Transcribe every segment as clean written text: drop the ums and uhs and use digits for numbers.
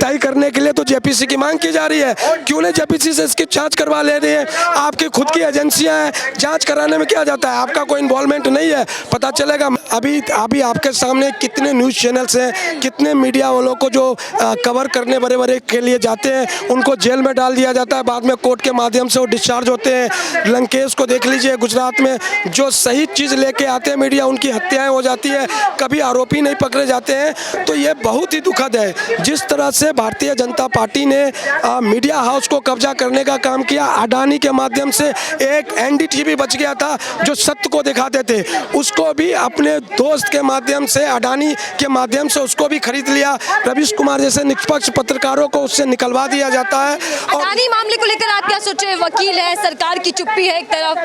तय करने के लिए तो जेपीसी की मांग की जा रही है। क्यों नहीं जेपीसी से इसकी जांच करवा ले रही है? आपकी खुद की एजेंसियां हैं, जांच कराने में क्या जाता है? आपका कोई इन्वॉल्वमेंट नहीं है, पता चलेगा। अभी आपके सामने कितने न्यूज़ चैनल्स हैं, कितने मीडिया वालों को जो कवर करने बड़े बड़े के लिए जाते हैं उनको जेल में डाल दिया जाता है, बाद में कोर्ट के माध्यम से वो डिस्चार्ज होते हैं। लंकेश को देख लीजिए, गुजरात में जो सही चीज़ लेके आते हैं मीडिया, उनकी हत्याएं हो जाती है, कभी आरोपी नहीं पकड़े जाते हैं। तो ये बहुत ही दुखद है जिस तरह से भारतीय जनता पार्टी ने मीडिया हाउस को कब्जा करने का काम किया। अडानी के माध्यम से एक एनडीटीवी बच गया था जो सत्य को दिखाते थे, उसको भी अपने दोस्त के माध्यम से, अडानी के माध्यम से उसको भी खरीद लिया। रवीश कुमार जैसे निष्पक्ष पत्रकारों को उससे निकलवा दिया जाता है। और अडानी मामले को लेकर आप क्या सोच रहे हैं? वकील है, सरकार की चुप्पी है, एक तरफ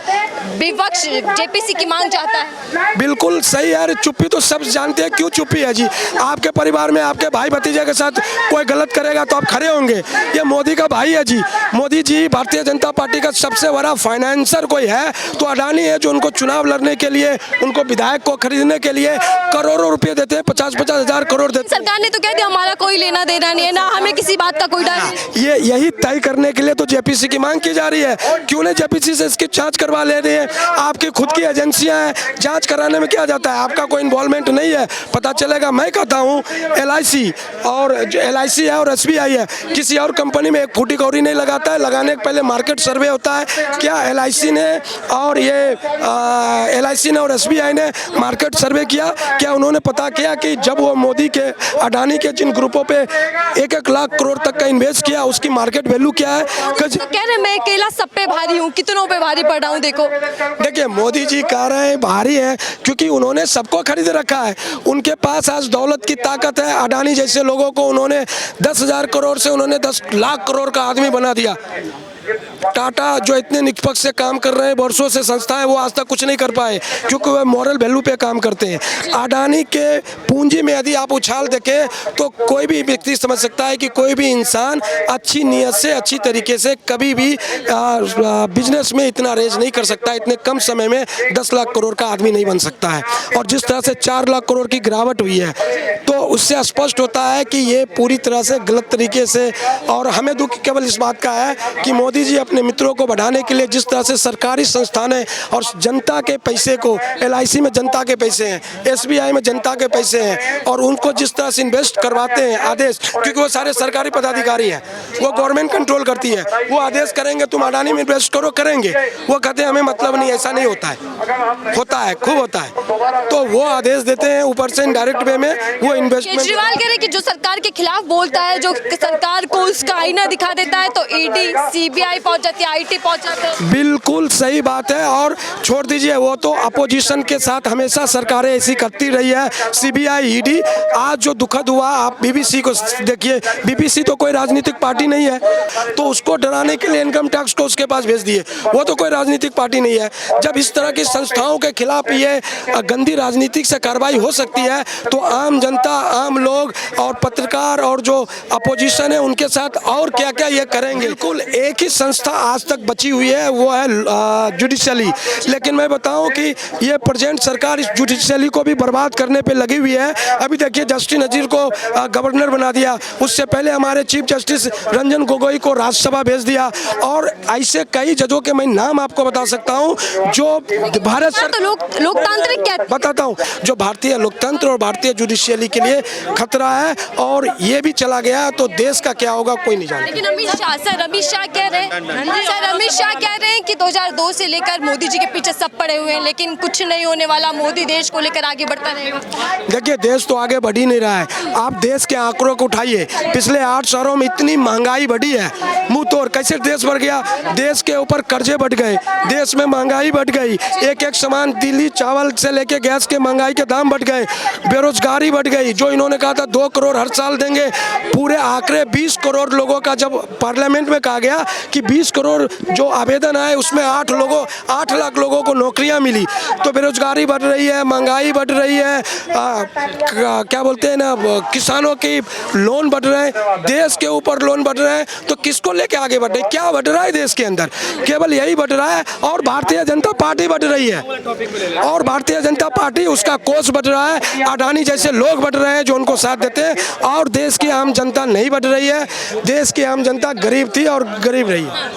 विपक्ष जेपीसी की मांग चाहता है। बिल्कुल सही है, चुप्पी तो सब जानते हैं क्यों चुप्पी है जी। आपके परिवार में आपके भाई भतीजे के साथ कोई गलत करेगा तो आप खड़े होंगे। ये मोदी का भाई है जी। मोदी जी भारतीय जनता पार्टी का सबसे बड़ा फाइनेंसर कोई है तो अडानी है, जो उनको चुनाव लड़ने के लिए, उनको विधायक को खरीदने के लिए करोड़ों रुपए देते हैं, 50-50 हजार करोड़ देते हैं। सरकार ने तो कह दिया हमारा कोई लेना देना नहीं है, ना हमें किसी बात का कोई डर नहीं। ये यही तय करने के लिए तो जेपीसी की मांग की जा रही है। क्यों नहीं जेपीसी से इसकी जांच करवा ले रही है? आपकी खुद की एजेंसियां हैं, जांच कराने में क्या जाता है? आपका कोई इन्वॉल्वमेंट नहीं है, पता चलेगा। मैं कहता हूँ एलआईसी है और एसबीआई है, किसी और कंपनी में एक फूटी कौड़ी नहीं लगाता है। लगाने के पहले मार्केट सर्वे होता है। क्या एलआईसी ने और एसबीआई ने मार्केट सर्वे किया? क्या उन्होंने पता किया कि जब वो मोदी के, अडानी के जिन ग्रुपों पे 1-1 लाख करोड़ तक का इन्वेस्ट किया, उसकी मार्केट वैल्यू क्या है? तो कह रहे मैं अकेला सब पे भारी हूँ, कितनों पे भारी पड़ रहा हूँ। देखिए मोदी जी कह रहे हैं भारी है क्योंकि उन्होंने सबको खरीद रखा है। उनके पास आज दौलत की ताकत है। अडानी जैसे लोगों को उन्होंने 10,000 करोड़ से उन्होंने 10 लाख करोड़ का आदमी बना दिया। टाटा जो इतने निष्पक्ष से काम कर रहे हैं वर्षों से संस्थाएं, वो आज तक कुछ नहीं कर पाए क्योंकि वह मॉरल वैल्यू पे काम करते हैं। अडानी के पूंजी में यदि आप उछाल देखें तो कोई भी व्यक्ति समझ सकता है कि कोई भी इंसान अच्छी नीयत से, अच्छी तरीके से कभी भी बिजनेस में इतना रेज नहीं कर सकता। इतने कम समय में 10 लाख करोड़ का आदमी नहीं बन सकता है। और जिस तरह से 4 लाख करोड़ की गिरावट हुई है तो उससे स्पष्ट होता है कि ये पूरी तरह से गलत तरीके से। और हमें दुख केवल इस बात का है कि मोदी जी अपने मित्रों को बढ़ाने के लिए जिस तरह से सरकारी संस्थानें और जनता के पैसे को, एलआईसी में जनता के पैसे हैं, एसबीआई में जनता के पैसे हैं, और उनको जिस तरह से इन्वेस्ट करवाते हैं आदेश, क्योंकि वो सारे सरकारी पदाधिकारी हैं, वो गवर्नमेंट कंट्रोल करती है। वो आदेश करेंगे तुम अडानी में इन्वेस्ट करो, करेंगे। वो कहते हैं हमें मतलब नहीं, ऐसा नहीं होता है। होता है, खूब होता है। तो वो आदेश देते हैं ऊपर से इनडायरेक्ट वे में वो इन्वेस्टमेंट। केजरीवाल कह रहे कि जो सरकार के खिलाफ बोलता है, जो सरकार को उसका आईना दिखा देता है, तो ईडी, सीबीआई पहुंच जाती है, आईटी पहुंच जाते हैं। बिल्कुल सही बात है। और छोड़ दीजिए, वो तो अपोजिशन के साथ हमेशा सरकारें ऐसी करती रही है, सीबीआई, ईडी। आज जो दुखद हुआ, आप बीबीसी को देखिए, बीबीसी तो कोई राजनीतिक पार्टी नहीं है, तो उसको डराने के लिए इनकम टैक्स को उसके पास भेज दिए। वो तो कोई राजनीतिक पार्टी नहीं है। जब इस तरह की संस्थाओं के खिलाफ ये गंदी राजनीतिक से कार्रवाई हो सकती है तो आम जनता, आम लोग और पत्रकार और जो अपोजिशन है उनके साथ और क्या क्या ये करेंगे। बिल्कुल एक ही संस्था आज तक बची हुई है, वो है जुडिशरी। लेकिन मैं बताऊं कि ये प्रेजेंट सरकार इस जुडिशरी को भी बर्बाद करने पे लगी हुई है। अभी देखिए जस्टिस नजीर को गवर्नर बना दिया, उससे पहले हमारे चीफ जस्टिस रंजन गोगोई को राज्यसभा भेज दिया, और ऐसे कई जजों के मैं नाम आपको बता सकता हूं जो भारत तो लोकतांत्रिक क्या बताता हूं, जो भारतीय लोकतंत्र और भारतीय जुडिशरी के लिए खतरा है। और ये भी चला गया तो देश का क्या होगा कोई नहीं जानता। लेकिन अमित शाह कह रहे हैं कि 2002 से लेकर मोदी जी के पीछे सब पड़े हुए हैं, लेकिन कुछ नहीं होने वाला, मोदी देश को लेकर आगे बढ़ता रहेगा। देखिए देश तो आगे बढ़ ही नहीं रहा है। आप देश के आंकड़ों को उठाइए, पिछले 8 सालों में इतनी महंगाई बढ़ी है, मुंह तोड़। कैसे देश बढ़ गया? देश के ऊपर कर्जे बढ़ गए, देश में महंगाई बढ़ गई, एक सामान दिल्ली चावल से लेके गैस के महंगाई के दाम बढ़ गए, बेरोजगारी बढ़ गई। जो इन्होंने कहा था 2 करोड़ हर साल देंगे, पूरे आंकड़े 20 करोड़ लोगों का जब पार्लियामेंट में कहा गया कि 20 20 करोड़ जो आवेदन आए उसमें 8 लाख लोगों को नौकरियां मिली। तो बेरोजगारी बढ़ रही है, महंगाई बढ़ रही है, क्या बोलते हैं ना, किसानों की लोन बढ़ रहे हैं, देश के ऊपर लोन बढ़ रहे हैं। तो किसको लेके आगे बढ़ रहे हैं? क्या बढ़ रहा है देश के अंदर? केवल यही बढ़ रहा है। और भारतीय जनता पार्टी बढ़ रही है, और भारतीय जनता पार्टी उसका कोष बढ़ रहा है। अडानी जैसे लोग बढ़ रहे हैं जो उनको साथ देते हैं, और देश की आम जनता नहीं बढ़ रही है। देश की आम जनता गरीब थी और गरीब रही है।